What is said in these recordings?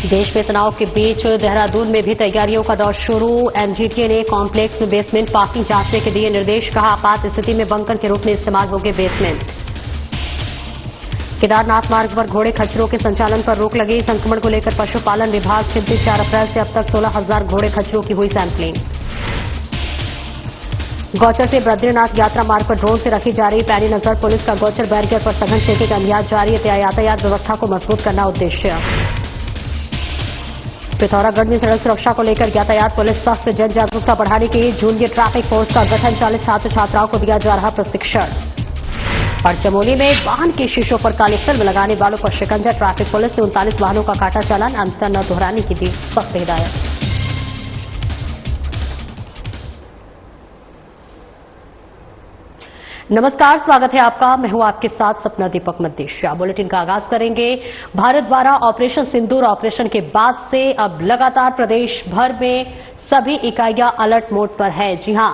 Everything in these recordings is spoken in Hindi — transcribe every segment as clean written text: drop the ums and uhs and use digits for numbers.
देश में तनाव के बीच देहरादून में भी तैयारियों का दौर शुरू। एमजीटीए ने कॉम्प्लेक्स में बेसमेंट पार्किंग जांचने के दिए निर्देश। कहा, आपात स्थिति में बंकर के रूप में इस्तेमाल होंगे बेसमेंट। केदारनाथ मार्ग पर घोड़े खच्चरों के संचालन पर रोक लगी। संक्रमण को लेकर पशुपालन विभाग चिंतित। 4 अप्रैल से अब तक 16,000 घोड़े खच्चरों की हुई सैंपलिंग। गौचर से बद्रीनाथ यात्रा मार्ग पर ड्रोन से रखी जा रही पैनी नजर। पुलिस का गौचर बैरियर पर सघन चेकिंग अभियान जारी है। यातायात व्यवस्था को मजबूत करना उद्देश्य। पिथौरागढ़ में सड़क सुरक्षा को लेकर यातायात पुलिस सख्त। जन जागरूकता बढ़ाने के लिए जूनियर ट्रैफिक फोर्स का गठन। 40 छात्र छात्राओं को दिया जा रहा प्रशिक्षण। और चमोली में वाहन के शीशों पर काली फिल्म लगाने वालों पर शिकंजा। ट्रैफिक पुलिस ने 39 वाहनों का काटा चालान। अंतर न दोहराने की दी सख्त हिदायत। नमस्कार, स्वागत है आपका। मैं हूं आपके साथ सपना दीपक मद्देशिया। बुलेटिन का आगाज करेंगे। भारत द्वारा ऑपरेशन सिंदूर ऑपरेशन के बाद से अब लगातार प्रदेश भर में सभी इकाइयां अलर्ट मोड पर है। जी हां,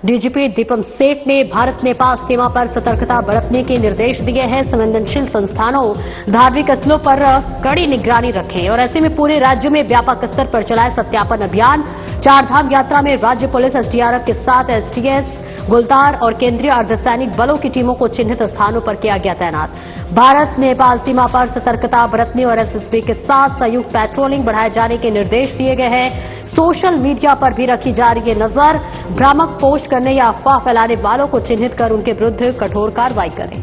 डीजीपी दीपम सेठ ने भारत नेपाल सीमा पर सतर्कता बरतने के निर्देश दिए हैं। संवेदनशील संस्थानों, धार्मिक स्थलों पर कड़ी निगरानी रखें और ऐसे में पूरे राज्य में व्यापक स्तर पर चलाए सत्यापन अभियान। 4 धाम यात्रा में राज्य पुलिस एसडीआरएफ के साथ एसटीएस, गुलदार और केंद्रीय अर्धसैनिक बलों की टीमों को चिन्हित स्थानों पर किया गया तैनात। भारत नेपाल सीमा पर सतर्कता बरतने और एसएसबी के साथ संयुक्त पेट्रोलिंग बढ़ाए जाने के निर्देश दिए गए हैं। सोशल मीडिया पर भी रखी जा रही है नजर। भ्रामक पोस्ट करने या अफवाह फैलाने वालों को चिन्हित कर उनके विरुद्ध कठोर कार्रवाई करें।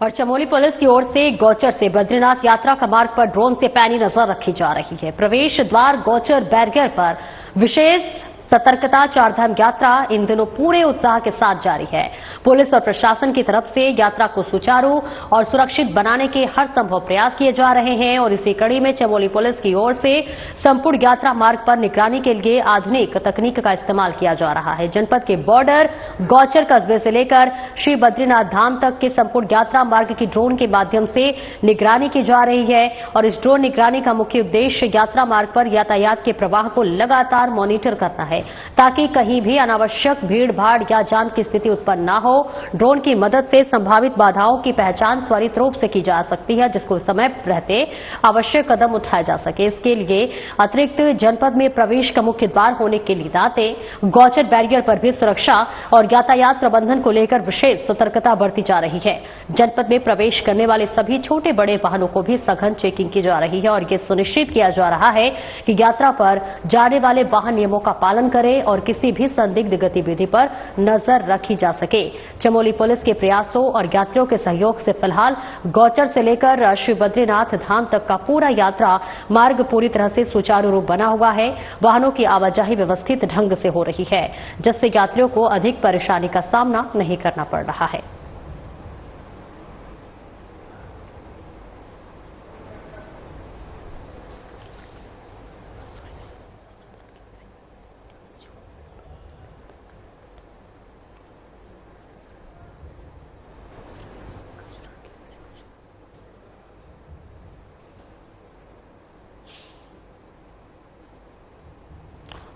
और चमोली पुलिस की ओर से गौचर से बद्रीनाथ यात्रा का मार्ग पर ड्रोन से पैनी नजर रखी जा रही है। प्रवेश द्वार गौचर बैरियर पर विशेष सतर्कता। 4 धाम यात्रा इन दिनों पूरे उत्साह के साथ जारी है। पुलिस और प्रशासन की तरफ से यात्रा को सुचारू और सुरक्षित बनाने के हर संभव प्रयास किए जा रहे हैं। और इसी कड़ी में चमोली पुलिस की ओर से संपूर्ण यात्रा मार्ग पर निगरानी के लिए आधुनिक तकनीक का इस्तेमाल किया जा रहा है। जनपद के बॉर्डर गौचर कस्बे से लेकर श्री बद्रीनाथ धाम तक के संपूर्ण यात्रा मार्ग की ड्रोन के माध्यम से निगरानी की जा रही है। और इस ड्रोन निगरानी का मुख्य उद्देश्य यात्रा मार्ग पर यातायात के प्रवाह को लगातार मॉनिटर करना है, ताकि कहीं भी अनावश्यक भीड़ भाड़ या जाम की स्थिति उत्पन्न न हो। ड्रोन की मदद से संभावित बाधाओं की पहचान त्वरित रूप से की जा सकती है, जिसको समय रहते आवश्यक कदम उठाए जा सके। इसके लिए अतिरिक्त जनपद में प्रवेश का मुख्य द्वार होने के नाते गौचर बैरियर पर भी सुरक्षा और यातायात प्रबंधन को लेकर विशेष सतर्कता बरती जा रही है। जनपद में प्रवेश करने वाले सभी छोटे बड़े वाहनों को भी सघन चेकिंग की जा रही है और यह सुनिश्चित किया जा रहा है कि यात्रा पर जाने वाले वाहन नियमों का पालन करें और किसी भी संदिग्ध गतिविधि पर नजर रखी जा सके। चमोली पुलिस के प्रयासों और यात्रियों के सहयोग से फिलहाल गौचर से लेकर श्री बद्रीनाथ धाम तक का पूरा यात्रा मार्ग पूरी तरह से सुचारू रूप बना हुआ है। वाहनों की आवाजाही व्यवस्थित ढंग से हो रही है, जिससे यात्रियों को अधिक परेशानी का सामना नहीं करना पड़ रहा है।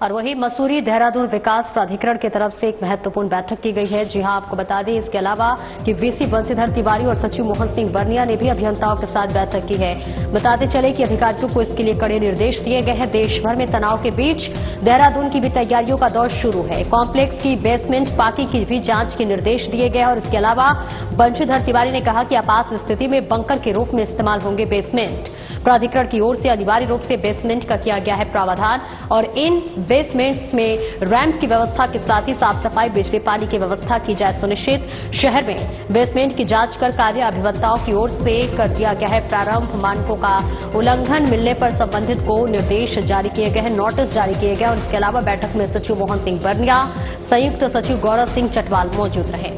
और वही मसूरी देहरादून विकास प्राधिकरण की तरफ से एक महत्वपूर्ण बैठक की गई है। जी हां, आपको बता दें इसके अलावा कि वीसी बंशीधर तिवारी और सचिव मोहन सिंह बर्निया ने भी अभियंताओं के साथ बैठक की है। बताते चले कि अधिकारियों को इसके लिए कड़े निर्देश दिए गए हैं। देश भर में तनाव के बीच देहरादून की भी तैयारियों का दौर शुरू है। कॉम्प्लेक्स की बेसमेंट पार्किंग की भी जांच के निर्देश दिए गए और इसके अलावा बंशीधर तिवारी ने कहा कि आपात स्थिति में बंकर के रूप में इस्तेमाल होंगे बेसमेंट। प्राधिकरण की ओर से अनिवार्य रूप से बेसमेंट का किया गया है प्रावधान और इन बेसमेंट्स में रैंप की व्यवस्था के साथ ही साफ सफाई, बिजली पानी की व्यवस्था की जाए सुनिश्चित। शहर में बेसमेंट की जांच कर कार्य अभियंताओं की ओर से कर दिया गया है प्रारंभ। मानकों का उल्लंघन मिलने पर संबंधित को निर्देश जारी किए गए हैं, नोटिस जारी किए गए। और इसके अलावा बैठक में सचिव मोहन सिंह बर्निया, संयुक्त सचिव गौरव सिंह चटवाल मौजूद रहे।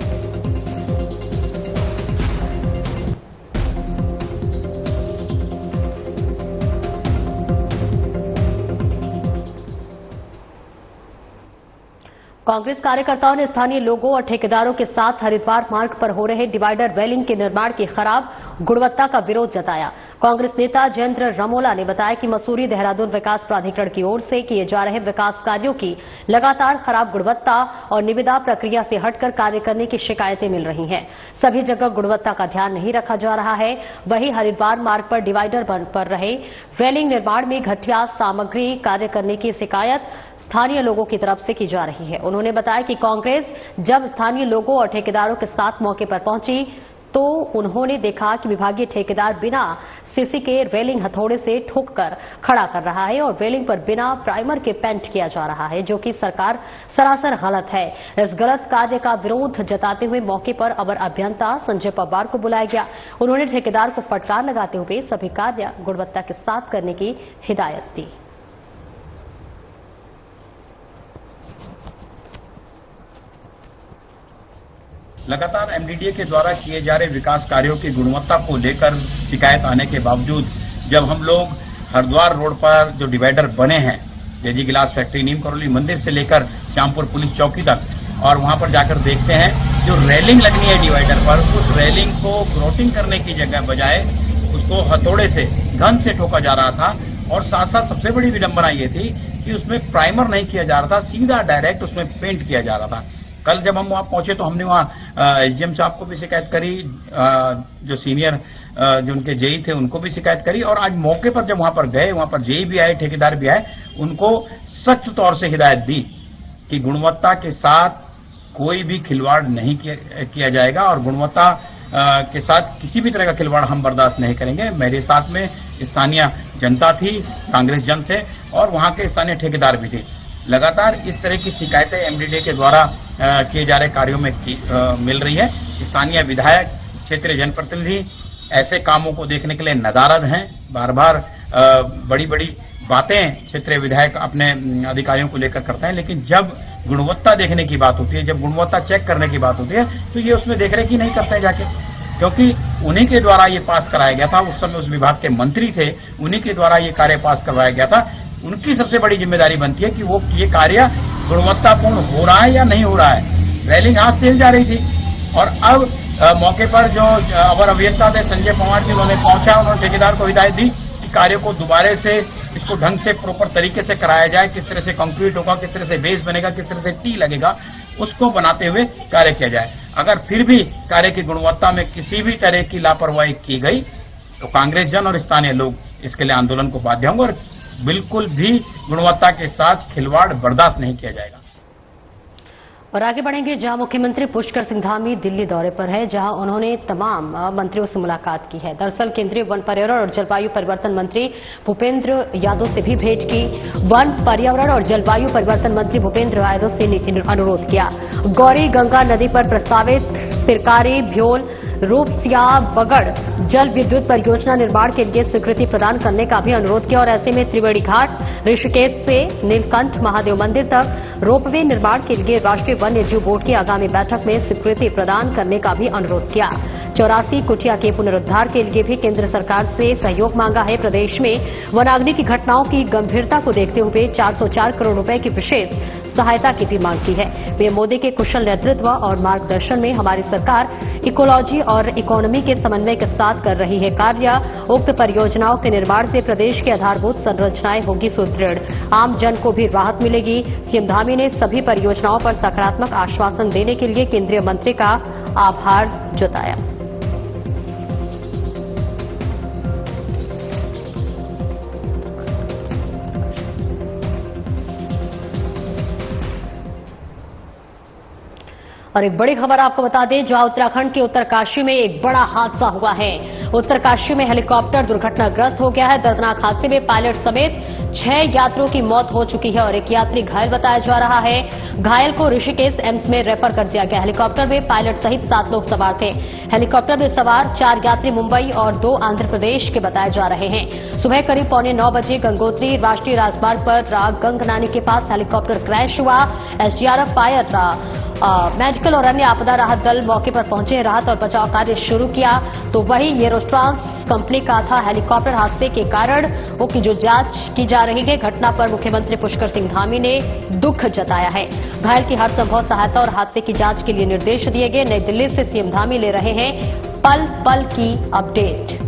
कांग्रेस कार्यकर्ताओं ने स्थानीय लोगों और ठेकेदारों के साथ हरिद्वार मार्ग पर हो रहे डिवाइडर रेलिंग के निर्माण की खराब गुणवत्ता का विरोध जताया। कांग्रेस नेता जयेंद्र रमोला ने बताया कि मसूरी देहरादून विकास प्राधिकरण की ओर से किए जा रहे विकास कार्यों की लगातार खराब गुणवत्ता और निविदा प्रक्रिया से हटकर कार्य करने की शिकायतें मिल रही हैं। सभी जगह गुणवत्ता का ध्यान नहीं रखा जा रहा है। वहीं हरिद्वार मार्ग पर डिवाइडर पर रहे रेलिंग निर्माण में घटिया सामग्री कार्य करने की शिकायत स्थानीय लोगों की तरफ से की जा रही है। उन्होंने बताया कि कांग्रेस जब स्थानीय लोगों और ठेकेदारों के साथ मौके पर पहुंची तो उन्होंने देखा कि विभागीय ठेकेदार बिना सीसी के रेलिंग हथौड़े से ठोककर खड़ा कर रहा है और रेलिंग पर बिना प्राइमर के पेंट किया जा रहा है, जो कि सरकार सरासर गलत है। इस गलत कार्य का विरोध जताते हुए मौके पर अवर अभियंता संजय पवार को बुलाया गया। उन्होंने ठेकेदार को फटकार लगाते हुए सभी कार्य गुणवत्ता के साथ करने की हिदायत दी। लगातार एमडीडीए के द्वारा किए जा रहे विकास कार्यों की गुणवत्ता को लेकर शिकायत आने के बावजूद जब हम लोग हरिद्वार रोड पर जो डिवाइडर बने हैं, जेजी गिलास फैक्ट्री, नीम करौली मंदिर से लेकर श्यामपुर पुलिस चौकी तक, और वहां पर जाकर देखते हैं जो रेलिंग लगनी है डिवाइडर पर, उस रेलिंग को ग्रोटिंग करने की जगह बजाय उसको हथौड़े से घन से ठोका जा रहा था। और साथ साथ सबसे बड़ी विडंबना ये थी कि उसमें प्राइमर नहीं किया जा रहा था, सीधा डायरेक्ट उसमें पेंट किया जा रहा था। कल जब हम वहां पहुंचे तो हमने वहां एसडीएम साहब को भी शिकायत करी, जो सीनियर जो उनके जेई थे उनको भी शिकायत करी, और आज मौके पर जब वहां पर गए, वहां पर जेई भी आए, ठेकेदार भी आए, उनको सख्त तौर से हिदायत दी कि गुणवत्ता के साथ कोई भी खिलवाड़ नहीं किया जाएगा और गुणवत्ता के साथ किसी भी तरह का खिलवाड़ हम बर्दाश्त नहीं करेंगे। मेरे साथ में स्थानीय जनता थी, कांग्रेस जन थे और वहां के स्थानीय ठेकेदार भी थे। लगातार इस तरह की शिकायतें एमडीडीए के द्वारा किए जा रहे कार्यों में मिल रही है। स्थानीय विधायक, क्षेत्रीय जनप्रतिनिधि ऐसे कामों को देखने के लिए नदारद हैं। बार बार बड़ी बड़ी बातें क्षेत्रीय विधायक अपने अधिकारियों को लेकर करते हैं, लेकिन जब गुणवत्ता देखने की बात होती है, जब गुणवत्ता चेक करने की बात होती है, तो ये उसमें देख रेख ही नहीं करते जाके, क्योंकि उन्हीं के द्वारा ये पास कराया गया था। उस समय उस विभाग के मंत्री थे, उन्हीं के द्वारा ये कार्य पास करवाया गया था। उनकी सबसे बड़ी जिम्मेदारी बनती है कि वो ये कार्य गुणवत्तापूर्ण हो रहा है या नहीं हो रहा है। रेलिंग हाथ से हिल जा रही थी और अब मौके पर जो अवर अभियंता थे संजय पवार जी, उन्होंने पहुंचा, उन्होंने ठेकेदार को हिदायत दी कि कार्य को दोबारा से इसको ढंग से प्रॉपर तरीके से कराया जाए, किस तरह से कंक्रीट होगा, किस तरह से बेस बनेगा, किस तरह से टी लगेगा, उसको बनाते हुए कार्य किया जाए। अगर फिर भी कार्य की गुणवत्ता में किसी भी तरह की लापरवाही की गई तो कांग्रेस जन और स्थानीय लोग इसके लिए आंदोलन को बाध्य होंगे और बिल्कुल भी गुणवत्ता के साथ खिलवाड़ बर्दाश्त नहीं किया जाएगा। और आगे बढ़ेंगे जहां मुख्यमंत्री पुष्कर सिंह धामी दिल्ली दौरे पर है, जहां उन्होंने तमाम मंत्रियों से मुलाकात की है। दरअसल केंद्रीय वन पर्यावरण और जलवायु परिवर्तन मंत्री भूपेंद्र यादव से भी भेंट की। वन, पर्यावरण और जलवायु परिवर्तन मंत्री भूपेंद्र यादव से अनुरोध किया। गौरी गंगा नदी पर प्रस्तावित सिरकारी, भ्योल, रूपसिया, बगड़ जल विद्युत परियोजना निर्माण के लिए स्वीकृति प्रदान करने का भी अनुरोध किया और ऐसे में त्रिवेणी घाट, ऋषिकेश से नीलकंठ महादेव मंदिर तक रोपवे निर्माण के लिए राष्ट्रीय वन्य जीव बोर्ड की आगामी बैठक में स्वीकृति प्रदान करने का भी अनुरोध किया। 84 कुटिया के पुनरुद्धार के लिए भी केंद्र सरकार से सहयोग मांगा है। प्रदेश में वनाग्नि की घटनाओं की गंभीरता को देखते हुए 404 करोड़ रुपए की विशेष सहायता की भी मांग की है। पीएम मोदी के कुशल नेतृत्व और मार्गदर्शन में हमारी सरकार इकोलॉजी और इकोनॉमी के समन्वय के साथ कर रही है कार्य। उक्त परियोजनाओं के निर्माण से प्रदेश की आधारभूत संरचनाएं होगी सुदृढ़, आम जन को भी राहत मिलेगी। सीएम धामी ने सभी परियोजनाओं पर सकारात्मक आश्वासन देने के लिए केंद्रीय मंत्री का आभार जताया। और एक बड़ी खबर आपको बता दें, जहां उत्तराखंड के उत्तरकाशी में एक बड़ा हादसा हुआ है। उत्तरकाशी में हेलीकॉप्टर दुर्घटनाग्रस्त हो गया है। दर्दनाक हादसे में पायलट समेत 6 यात्रियों की मौत हो चुकी है और एक यात्री घायल बताया जा रहा है। घायल को ऋषिकेश एम्स में रेफर कर दिया गया। हेलीकॉप्टर में पायलट सहित 7 लोग सवार थे। हेलीकॉप्टर में सवार 4 यात्री मुंबई और 2 आंध्र प्रदेश के बताए जा रहे हैं। सुबह करीब 8:45 बजे गंगोत्री राष्ट्रीय राजमार्ग पर गंगनानी के पास हेलीकॉप्टर क्रैश हुआ। एसडीआरएफ, फायर मेडिकल और अन्य आपदा राहत दल मौके पर पहुंचे, राहत और बचाव कार्य शुरू किया। तो वहीं एयरोट्रांस कंपनी का था हेलीकॉप्टर हादसे के कारणों की जो जांच की जा रही है। घटना पर मुख्यमंत्री पुष्कर सिंह धामी ने दुख जताया है। घायल की हर संभव सहायता और हादसे की जांच के लिए निर्देश दिए गए। नई दिल्ली से सीएम धामी ले रहे हैं पल पल की अपडेट।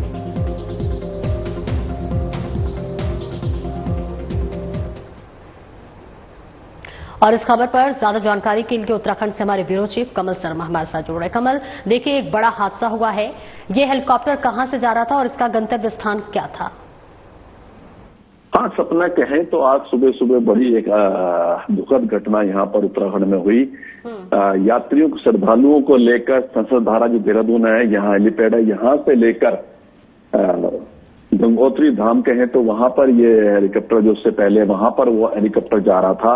और इस खबर पर ज्यादा जानकारी के लिए उत्तराखंड से हमारे ब्यूरो चीफ कमल शर्मा हमारे साथ जुड़ रहे हैं। कमल, देखिए एक बड़ा हादसा हुआ है। ये हेलीकॉप्टर कहां से जा रहा था और इसका गंतव्य स्थान क्या था? हाँ, सपना कहें तो आज सुबह सुबह बड़ी एक दुखद घटना यहाँ पर उत्तराखंड में हुई। यात्रियों श्रद्धालुओं को लेकर संसद धारा जो देहरादून है, यहाँ हेलीपैड है, यहाँ से लेकर गंगोत्री धाम कहें तो वहां पर ये हेलीकॉप्टर जो उससे पहले वहां पर वो हेलीकॉप्टर जा रहा था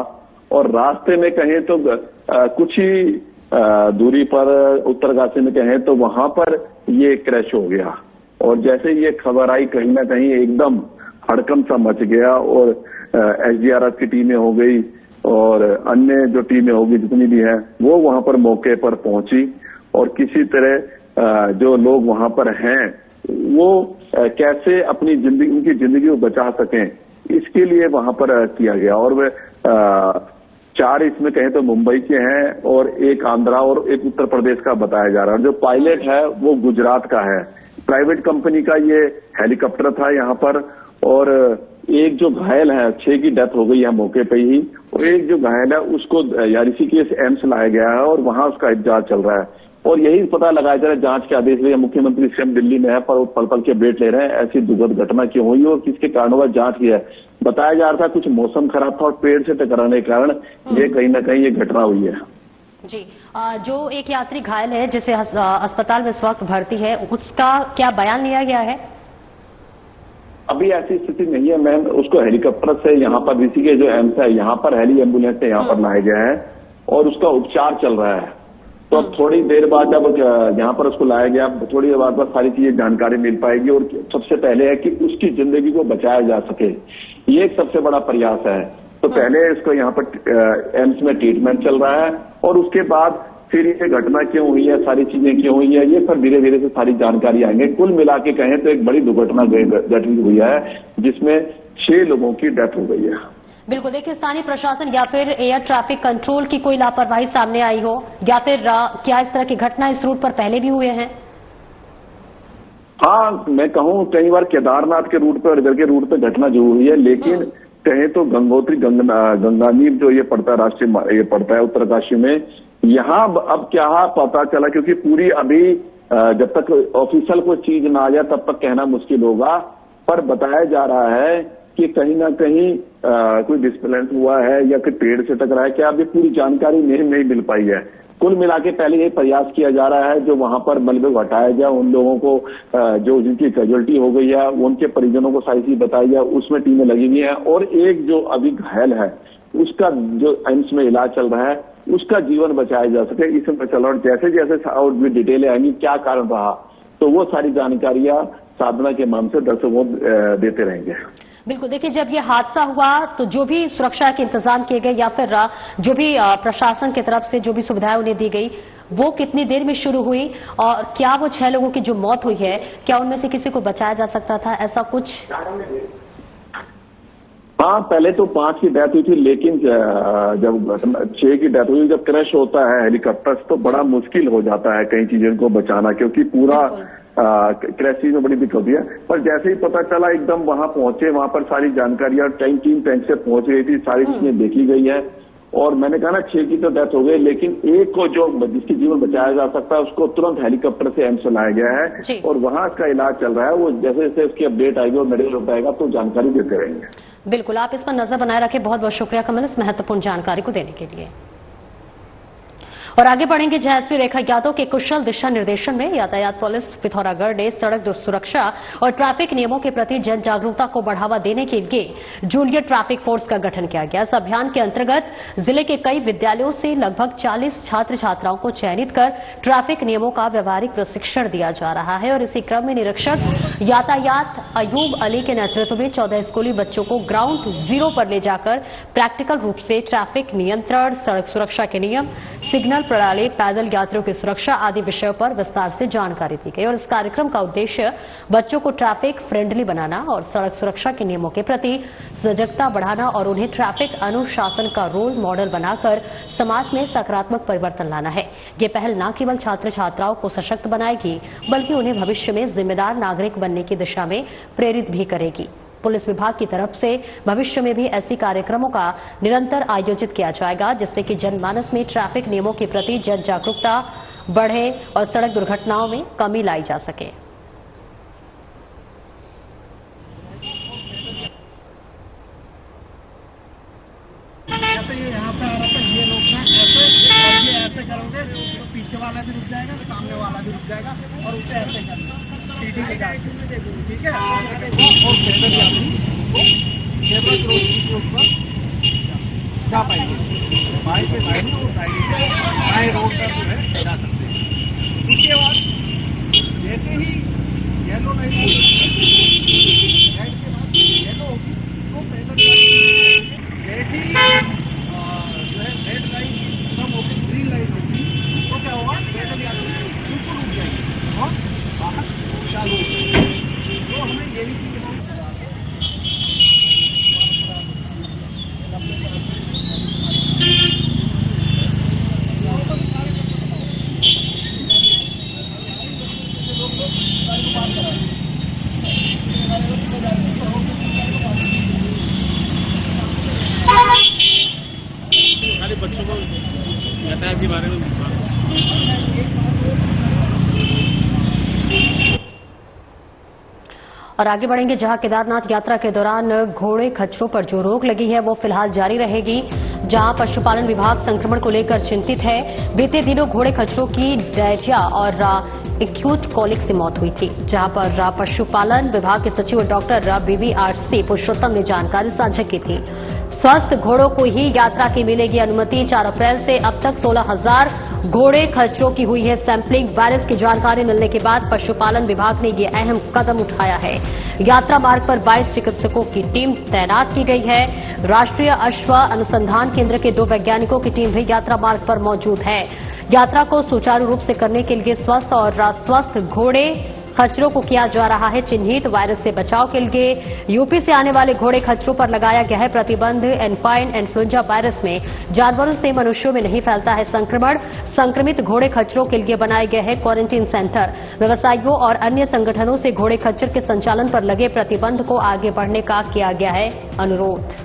और रास्ते में कहें तो कुछ ही दूरी पर उत्तरकाशी में कहें तो वहां पर ये क्रैश हो गया। और जैसे ये खबर आई कहीं ना कहीं एकदम हड़कंप सा मच गया और एसडीआरएफ की टीमें हो गई और अन्य जो टीमें होगी जितनी भी हैं वो वहां पर मौके पर पहुंची और किसी तरह जो लोग वहां पर हैं वो कैसे अपनी जिंदगी उनकी जिंदगी को बचा सकें इसके लिए वहां पर किया गया। और वे 4 इसमें कहें तो मुंबई के हैं और एक आंध्रा और एक उत्तर प्रदेश का बताया जा रहा है। जो पायलट है वो गुजरात का है। प्राइवेट कंपनी का ये हेलीकॉप्टर था यहाँ पर। और एक जो घायल है 6 की डेथ हो गई है मौके पे ही और एक जो घायल है उसको ऋषिकेश एम्स लाया गया है और वहां उसका इलाज चल रहा है। और यही पता लगाया जा रहा है, जांच के आदेश लिए मुख्यमंत्री स्वयं दिल्ली में है पर वो पल पल के अपडेट ले रहे हैं ऐसी दुखद घटना क्यों हुई और किसके कारण हुआ, जांच की है। बताया जा रहा था कुछ मौसम खराब था और पेड़ से टकराने के कारण ये कहीं ना कहीं ये घटना हुई है। जी, जो एक यात्री घायल है जिसे अस्पताल में इस वक्त भर्ती है उसका क्या बयान लिया गया है? अभी ऐसी स्थिति नहीं है मैम। उसको हेलीकॉप्टर से यहाँ पर ऋषिकेश जो एम्स है यहाँ पर हेली एम्बुलेंस से यहाँ पर लाया गया है और उसका उपचार चल रहा है। तो अब थोड़ी देर बाद जब यहाँ पर उसको लाया गया थोड़ी देर बाद सारी चीजें जानकारी मिल पाएगी और सबसे पहले है कि उसकी जिंदगी को बचाया जा सके, ये एक सबसे बड़ा प्रयास है। तो पहले इसको यहाँ पर एम्स में ट्रीटमेंट चल रहा है और उसके बाद फिर ये घटना क्यों हुई है, सारी चीजें क्यों हुई है, ये पर धीरे धीरे से सारी जानकारी आएंगे। कुल मिला के कहें तो एक बड़ी दुर्घटना घटित हुई है जिसमें 6 लोगों की डेथ हो गई है। बिल्कुल, देखिए स्थानीय प्रशासन या फिर एयर ट्रैफिक कंट्रोल की कोई लापरवाही सामने आई हो या फिर क्या इस तरह की घटना इस रूट पर पहले भी हुए हैं? हाँ, मैं कहूँ कई बार केदारनाथ के रूट पर इधर के रूट पर घटना जरूर हुई है लेकिन कहें तो गंगोत्री गंगानीर जो ये पड़ता है राष्ट्रीय ये पड़ता है उत्तरकाशी में, यहाँ अब क्या पता चला क्योंकि पूरी अभी जब तक ऑफिशियल कोई चीज ना आ जाए तब तक कहना मुश्किल होगा। पर बताया जा रहा है कि कहीं ना कहीं कोई डिस्प्लेंस हुआ है या फिर पेड़ से टकरा है, क्या अभी पूरी जानकारी नहीं मिल पाई है। कुल मिला के पहले ये प्रयास किया जा रहा है जो वहां पर मलबे को हटाया जाए, उन लोगों को जो जिनकी कैजुअल्टी हो गई है उनके परिजनों को सारी चीज बताई जाए, उसमें टीमें लगी हुई हैं। और एक जो अभी घायल है उसका जो एम्स में इलाज चल रहा है उसका जीवन बचाया जा सके इसमें चल रहा है। जैसे जैसे और भी डिटेलें आएंगी क्या कारण रहा तो वो सारी जानकारियां साधना के माध्यम से दर्शकों को देते रहेंगे। बिल्कुल, देखिए जब ये हादसा हुआ तो जो भी सुरक्षा के इंतजाम किए गए या फिर जो भी प्रशासन की तरफ से जो भी सुविधाएं उन्हें दी गई वो कितनी देर में शुरू हुई और क्या वो 6 लोगों की जो मौत हुई है क्या उनमें से किसी को बचाया जा सकता था, ऐसा कुछ? हाँ, पहले तो 5 की डेथ हुई थी लेकिन जब 6 की डेथ हुई, जब क्रैश होता है हेलीकॉप्टर तो बड़ा मुश्किल हो जाता है कई चीजों को बचाना क्योंकि पूरा क्रैश में बड़ी दिक्कत होती है। पर जैसे ही पता चला एकदम वहां पहुंचे, वहां पर सारी जानकारियां टीम टैंक से पहुंच गई थी, सारी चीजें देखी गई है। और मैंने कहा ना 6 की तो डेथ हो गई लेकिन एक को जो जिसकी जीवन बचाया जा सकता है उसको तुरंत हेलीकॉप्टर से एम्स लाया गया है और वहां इसका इलाज चल रहा है। वो जैसे जैसे उसकी अपडेट आएगी और मेडिकल हो पाएगा तो जानकारी देते रहेंगे। बिल्कुल, आप इस पर नजर बनाए रखें। बहुत बहुत शुक्रिया कमल इस महत्वपूर्ण जानकारी को देने के लिए। और आगे बढ़ेंगे। जयश्री रेखा यादव के कुशल दिशा निर्देशन में यातायात पुलिस पिथौरागढ़ ने सड़क सुरक्षा और ट्रैफिक नियमों के प्रति जन जागरूकता को बढ़ावा देने के लिए जूनियर ट्रैफिक फोर्स का गठन किया गया। इस अभियान के अंतर्गत जिले के कई विद्यालयों से लगभग 40 छात्र छात्राओं को चयनित कर ट्रैफिक नियमों का व्यवहारिक प्रशिक्षण दिया जा रहा है। और इसी क्रम में निरीक्षक यातायात अयूब अली के नेतृत्व में 14 स्कूली बच्चों को ग्राउंड जीरो पर ले जाकर प्रैक्टिकल रूप से ट्रैफिक नियंत्रण, सड़क सुरक्षा के नियम, सिग्नल प्रणाली, पैदल यात्रियों की सुरक्षा आदि विषयों पर विस्तार से जानकारी दी गई। और इस कार्यक्रम का उद्देश्य बच्चों को ट्रैफिक फ्रेंडली बनाना और सड़क सुरक्षा के नियमों के प्रति सजगता बढ़ाना और उन्हें ट्रैफिक अनुशासन का रोल मॉडल बनाकर समाज में सकारात्मक परिवर्तन लाना है। ये पहल न केवल छात्र छात्राओं को सशक्त बनाएगी बल्कि उन्हें भविष्य में जिम्मेदार नागरिक बनने की दिशा में प्रेरित भी करेगी। पुलिस विभाग की तरफ से भविष्य में भी ऐसी कार्यक्रमों का निरंतर आयोजित किया जाएगा जिससे कि जनमानस में ट्रैफिक नियमों के प्रति जन जागरूकता बढ़े और सड़क दुर्घटनाओं में कमी लाई जा सके। जैसे ये यहाँ पे आ रहा था, ये लोग ना ऐसे और ये ऐसे करोगे तो पीछे वाला भी रुक जाएगा, सामने वाला भी रुक जाएगा और उसे ऐसे करना सीधी निकाल, ठीक है। और केबल यात्री केबल क्रॉस के ऊपर जा पाएंगे, बाई से दाहिने और दाहिने से बाएं रोड पर जो है जा सकते हैं। उसके बाद जैसे ही येलो लाइट रेड के बाद येलो होगी तो पैदल जैसे ही जो है रेड लाइट कम होगी, ग्रीन लाइट होगी तो क्या होगा, पैदल यात्री बिल्कुल रुक जाएंगे और बाहर चालू हो जाएंगे। तो हमें यही चीज बच्चों को यातायात के बारे में और आगे बढ़ेंगे जहां केदारनाथ यात्रा के दौरान घोड़े खच्चरों पर जो रोक लगी है वो फिलहाल जारी रहेगी। जहां पशुपालन विभाग संक्रमण को लेकर चिंतित है। बीते दिनों घोड़े खच्चरों की डायरिया और एक्यूट कॉलिक से मौत हुई थी, जहां पर पशुपालन विभाग के सचिव डॉक्टर BVRC पुरुषोत्तम ने जानकारी साझा की थी। स्वस्थ घोड़ों को ही यात्रा की मिलेगी अनुमति। 4 अप्रैल से अब तक 16,000 घोड़े खच्चरों की हुई है सैंपलिंग। वायरस की जानकारी मिलने के बाद पशुपालन विभाग ने ये अहम कदम उठाया है। यात्रा मार्ग पर 22 चिकित्सकों की टीम तैनात की गई है। राष्ट्रीय अश्व अनुसंधान केंद्र के 2 वैज्ञानिकों की टीम भी यात्रा मार्ग पर मौजूद है। यात्रा को सुचारू रूप से करने के लिए स्वस्थ और अस्वस्थ घोड़े खच्चरों को किया जा रहा है चिन्हित। वायरस से बचाव के लिए यूपी से आने वाले घोड़े खच्चरों पर लगाया गया है प्रतिबंध। एनफाइन इन्फ्लुएंजा वायरस में जानवरों से मनुष्यों में नहीं फैलता है संक्रमण। संक्रमित घोड़े खच्चरों के लिए बनाए गए हैं क्वारंटीन सेंटर। व्यवसायियों और अन्य संगठनों से घोड़े खच्चर के संचालन पर लगे प्रतिबंध को आगे बढ़ने का किया गया है अनुरोध।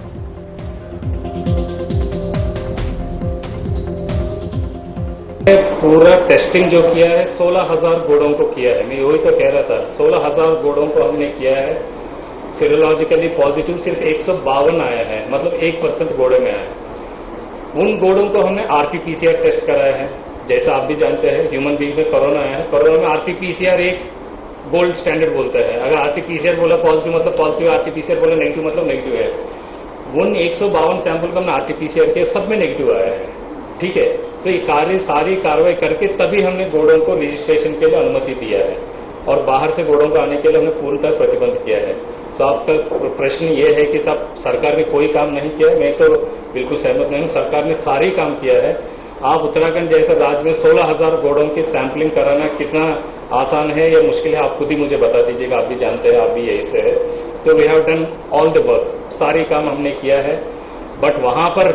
पूरा टेस्टिंग जो किया है 16,000 घोड़ों को किया है। मैं वही तो कह रहा था, 16,000 घोड़ों को हमने किया है। सीरोलॉजिकली पॉजिटिव सिर्फ 152 आया है, मतलब 1% घोड़े में आया है। उन घोड़ों को हमने RT-PCR टेस्ट कराया है। जैसा आप भी जानते हैं ह्यूमन बीइंग में कोरोना आया है, कोरोना में RT-PCR एक गोल्ड स्टैंडर्ड बोलता है। अगर RT-PCR बोला पॉजिटिव मतलब पॉजिटिव, RT-PCR बोला नेगेटिव मतलब नेगेटिव है। उन 152 सैंपल का हमने RT-PCR किया, सब में नेगेटिव आया है, ठीक है। तो ये सारी कार्रवाई करके तभी हमने घोड़ों को रजिस्ट्रेशन के लिए अनुमति दिया है और बाहर से घोड़ों को आने के लिए हमने पूर्णतः प्रतिबंध किया है। तो आपका प्रश्न ये है कि सब सरकार ने कोई काम नहीं किया, मैं तो बिल्कुल सहमत नहीं हूं। सरकार ने सारे काम किया है। आप उत्तराखंड जैसे राज्य में 16,000 घोड़ों की सैंपलिंग कराना कितना आसान है या मुश्किल है, आप खुद ही मुझे बता दीजिएगा। आप भी जानते हैं, आप भी यही से है। So we have done all the work, सारे काम हमने किया है। बट वहां पर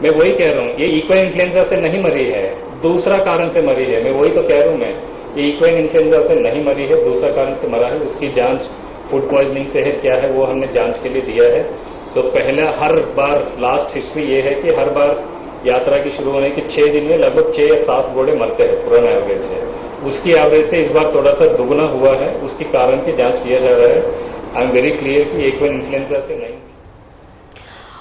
मैं वही कह रहा हूं, ये इक्वाइन इन्फ्लुएंजा से नहीं मरी है, दूसरा कारण से मरी है। मैं वही तो कह रहा हूं, मैं ये इक्वाइन इन्फ्लुएंजा से नहीं मरी है, दूसरा कारण से मरा है। उसकी जांच फूड पॉइजनिंग से है क्या है वो हमने जांच के लिए दिया है। तो पहले हर बार लास्ट हिस्ट्री ये है कि हर बार यात्रा की शुरू होने के 6 दिन में लगभग 6 या 7 घोड़े मरते हैं, पुराना एवरेज है। उसकी एवरेज से इस बार थोड़ा सा दुगुना हुआ है, उसके कारण की जांच किया जा रहा है। आई एम वेरी क्लियर कि इक्वाइन इन्फ्लुएंजा से नहीं।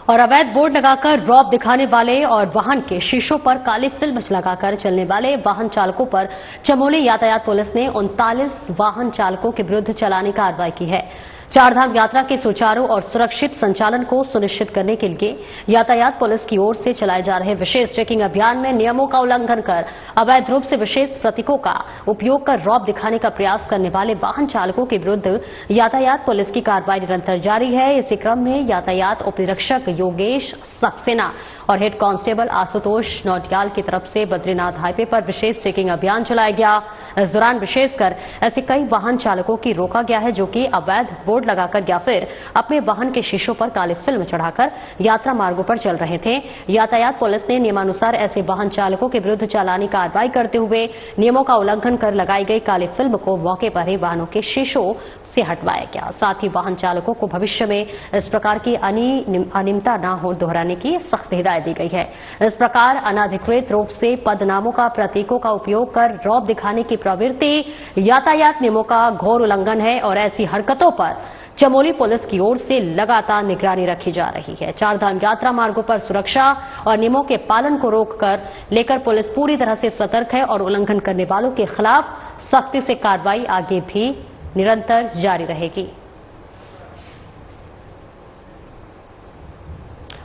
और अवैध बोर्ड लगाकर रौब दिखाने वाले और वाहन के शीशों पर काली फिल्म लगाकर चलने वाले वाहन चालकों पर चमोली यातायात पुलिस ने 39 वाहन चालकों के विरुद्ध चालानी कार्रवाई की है। चारधाम यात्रा के सुचारू और सुरक्षित संचालन को सुनिश्चित करने के लिए यातायात पुलिस की ओर से चलाए जा रहे विशेष चेकिंग अभियान में नियमों का उल्लंघन कर अवैध रूप से विशेष प्रतीकों का उपयोग कर रौब दिखाने का प्रयास करने वाले वाहन चालकों के विरुद्ध यातायात पुलिस की कार्रवाई निरंतर जारी है। इसी क्रम में यातायात उपनिरीक्षक योगेश सक्सेना और हेड कांस्टेबल आशुतोष नौटियाल की तरफ से बद्रीनाथ हाईवे पर विशेष चेकिंग अभियान चलाया गया। इस दौरान विशेषकर ऐसे कई वाहन चालकों की रोका गया है जो कि अवैध बोर्ड लगाकर या फिर अपने वाहन के शीशों पर काली फिल्म चढ़ाकर यात्रा मार्गों पर चल रहे थे। यातायात पुलिस ने नियमानुसार ऐसे वाहन चालकों के विरुद्ध चालानी कार्रवाई करते हुए नियमों का उल्लंघन कर लगाई गई काली फिल्म को मौके पर ही वाहनों के शीशों से हटवाया गया। साथ ही वाहन चालकों को भविष्य में इस प्रकार की अनियमितता न हो दोहराने की सख्त हिदायत दी गई है। इस प्रकार अनाधिकृत रूप से पदनामों का प्रतीकों का उपयोग कर रौब दिखाने की प्रवृत्ति यातायात नियमों का घोर उल्लंघन है और ऐसी हरकतों पर चमोली पुलिस की ओर से लगातार निगरानी रखी जा रही है। चारधाम यात्रा मार्गों पर सुरक्षा और नियमों के पालन को रोककर लेकर पुलिस पूरी तरह से सतर्क है और उल्लंघन करने वालों के खिलाफ सख्ती से कार्रवाई आगे भी निरंतर जारी रहेगी।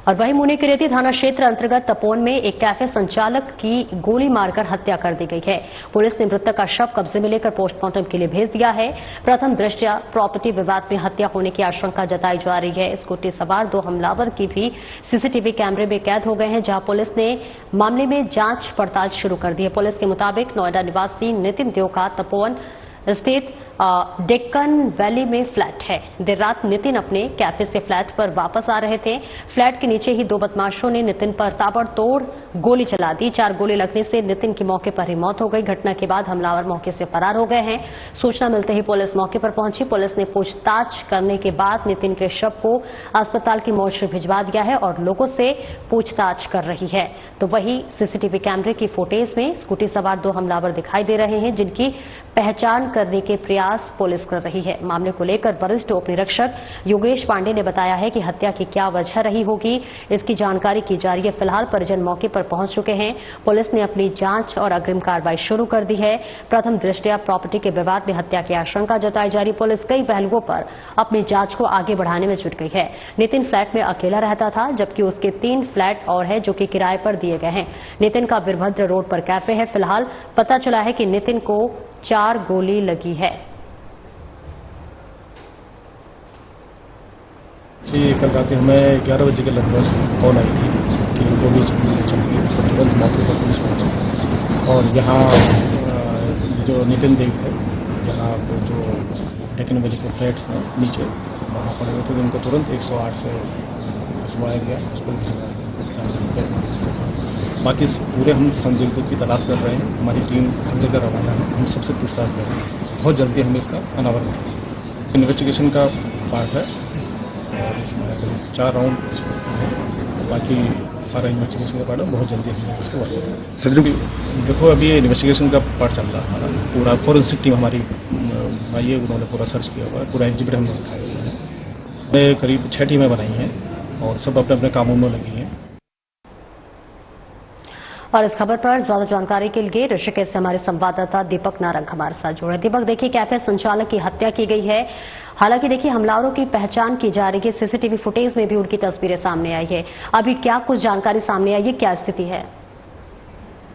और वहीं मुनीकीरेती थाना क्षेत्र अंतर्गत तपोवन में एक कैफे संचालक की गोली मारकर हत्या कर दी गई है। पुलिस ने मृतक का शव कब्जे में लेकर पोस्टमार्टम के लिए भेज दिया है। प्रथम दृष्टया प्रॉपर्टी विवाद में हत्या होने की आशंका जताई जा रही है। स्कूटी सवार 2 हमलावर की भी सीसीटीवी कैमरे में कैद हो गए हैं, जहां पुलिस ने मामले में जांच पड़ताल शुरू कर दी है। पुलिस के मुताबिक नोएडा निवासी नितिन देव का तपोवन स्थित डेक्कन वैली में फ्लैट है। देर रात नितिन अपने कैफे से फ्लैट पर वापस आ रहे थे। फ्लैट के नीचे ही 2 बदमाशों ने नितिन पर ताबड़तोड़ गोली चला दी। 4 गोली लगने से नितिन की मौके पर ही मौत हो गई। घटना के बाद हमलावर मौके से फरार हो गए हैं। सूचना मिलते ही पुलिस मौके पर पहुंची। पुलिस ने पूछताछ करने के बाद नितिन के शव को अस्पताल की मोर्चरी भिजवा दिया है और लोगों से पूछताछ कर रही है। तो वहीं सीसीटीवी कैमरे की फुटेज में स्कूटी सवार 2 हमलावर दिखाई दे रहे हैं, जिनकी पहचान करने के प्रयास पुलिस कर रही है। मामले को लेकर वरिष्ठ उप निरीक्षक योगेश पांडे ने बताया है कि हत्या की क्या वजह रही होगी, इसकी जानकारी की जा रही है। फिलहाल परिजन मौके पर पहुंच चुके हैं। पुलिस ने अपनी जांच और अग्रिम कार्रवाई शुरू कर दी है। प्रथम दृष्टया प्रॉपर्टी के विवाद में हत्या की आशंका जताई जा रही। पुलिस कई पहलुओं पर अपनी जांच को आगे बढ़ाने में जुट गई है। नितिन फ्लैट में अकेला रहता था, जबकि उसके 3 फ्लैट और है जो कि किराए पर दिए गए हैं। नितिन का वीरभद्र रोड पर कैफे है। फिलहाल पता चला है कि नितिन को 4 गोली लगी है। कल रात हमें 11 बजे के लगभग कॉल आई थी कि गोली चली है। तुरंत मौके पर पुलिस पहुंची और यहाँ जो नितिन देव थे, यहाँ जो डेक्कन वैली के फ्लैट्स हैं नीचे वहाँ पड़े हुए थे, उनको तुरंत 108 से भिजवाया गया। बाकी पूरे हम संदिग्धों की तलाश कर रहे हैं। हमारी टीम हर जगह रवाना है। हम सबसे पूछताछ कर रहे हैं। बहुत जल्दी हम इसका अनावरण करेंगे। इन्वेस्टिगेशन का पार्ट है और इसमें 4 राउंड है। बाकी सारा इन्वेस्टिगेशन का पार्ट है। बहुत जल्दी हम इसको वर्क करेंगे। सर देखो अभी ये इन्वेस्टिगेशन का पार्ट चल रहा है हमारा। पूरा फॉरेंसिक टीम हमारी आई है, उन्होंने पूरा सर्च किया हुआ है। पूरा एग्जिबिट हमने दिखाया हुआ है। करीब 6 टीमें बनाई हैं और सब अपने अपने कामों में लगी हैं। और इस खबर पर ज्यादा जानकारी के लिए ऋषिकेश से हमारे संवाददाता दीपक नारंग हमारे साथ जुड़े। दीपक, देखिए कैफे संचालक की हत्या की गई है। हालांकि देखिए हमलावरों की पहचान की जा रही है। सीसीटीवी फुटेज में भी उनकी तस्वीरें सामने आई है। अभी क्या कुछ जानकारी सामने आई है, क्या स्थिति है?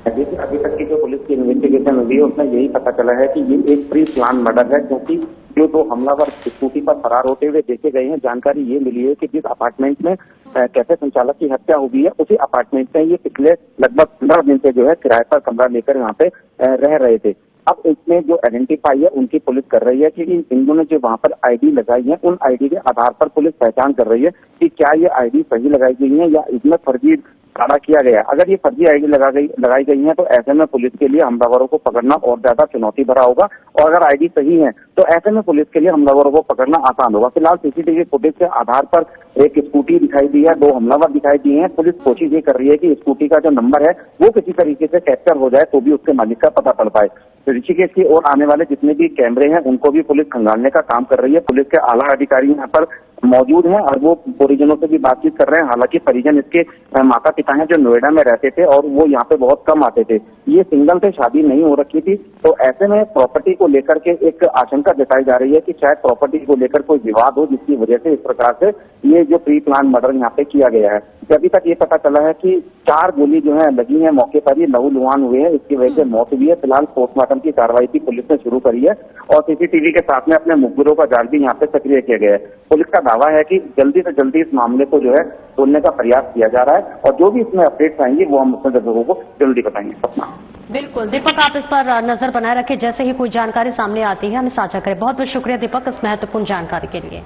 अभी तक की जो पुलिस की इन्वेस्टिगेशन हुई है उसमें यही पता चला है कि ये एक प्री प्लान मर्डर है, क्योंकि जो 2 हमलावर स्कूटी पर फरार होते हुए देखे गए हैं। जानकारी ये मिली है कि जिस अपार्टमेंट में कैफे संचालक की हत्या हुई है उसी अपार्टमेंट में ये पिछले लगभग 15 दिन से जो है किराए पर कमरा लेकर यहाँ पे रह रहे थे। अब इसमें जो आइडेंटिफाई है उनकी पुलिस कर रही है कि इन ने जो वहाँ पर आईडी लगाई है उन आईडी के आधार पर पुलिस पहचान कर रही है कि क्या ये आईडी सही लगाई गई है या इसमें फर्जी काड़ा किया गया। अगर ये फर्जी आईडी लगाई गई है तो ऐसे में पुलिस के लिए हमलावरों को पकड़ना और ज्यादा चुनौती भरा होगा, और अगर आईडी सही है तो ऐसे में पुलिस के लिए हमलावरों को पकड़ना आसान होगा। फिलहाल सीसीटीवी फुटेज के आधार पर एक स्कूटी दिखाई दी है, 2 हमलावर दिखाई दिए हैं। पुलिस कोशिश ये कर रही है कि स्कूटी का जो नंबर है वो किसी तरीके से कैप्चर हो जाए तो भी उसके मालिक का पता पड़ पाए। ऋषिकेश की ओर आने वाले जितने भी कैमरे हैं उनको भी पुलिस खंगालने का काम कर रही है। पुलिस के आला अधिकारी यहाँ पर मौजूद हैं और वो परिजनों से भी बातचीत कर रहे हैं। हालांकि परिजन इसके माता पिता हैं जो नोएडा में रहते थे और वो यहाँ पे बहुत कम आते थे। ये सिंगल से शादी नहीं हो रखी थी, तो ऐसे में प्रॉपर्टी को लेकर के एक आशंका जताई जा रही है कि शायद प्रॉपर्टी को लेकर कोई विवाद हो, जिसकी वजह से इस प्रकार से ये जो प्री प्लान मर्डर यहाँ पे किया गया है। अभी तक ये पता चला है कि 4 गोली जो है लगी है, मौके पर ही लहूलुहान हुए हैं, इसकी वजह से मौत हुई है। फिलहाल पोस्टमार्टम की कार्रवाई भी पुलिस ने शुरू करी है और सीसीटीवी के साथ में अपने मुखबिरों का जाल भी यहाँ पे सक्रिय किया गया है। पुलिस का दावा है कि जल्दी से जल्दी इस मामले को जो है खोलने का प्रयास किया जा रहा है और जो भी इसमें अपडेट्स आएंगे वो हम अपने दर्शकों को जल्दी बताएंगे। सपना बिल्कुल दीपक, आप इस पर नजर बनाए रखें, जैसे ही कोई जानकारी सामने आती है हमें साझा करें। बहुत बहुत शुक्रिया दीपक इस महत्वपूर्ण जानकारी के लिए।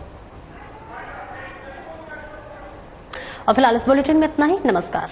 और फिलहाल इस बुलेटिन में इतना ही। नमस्कार।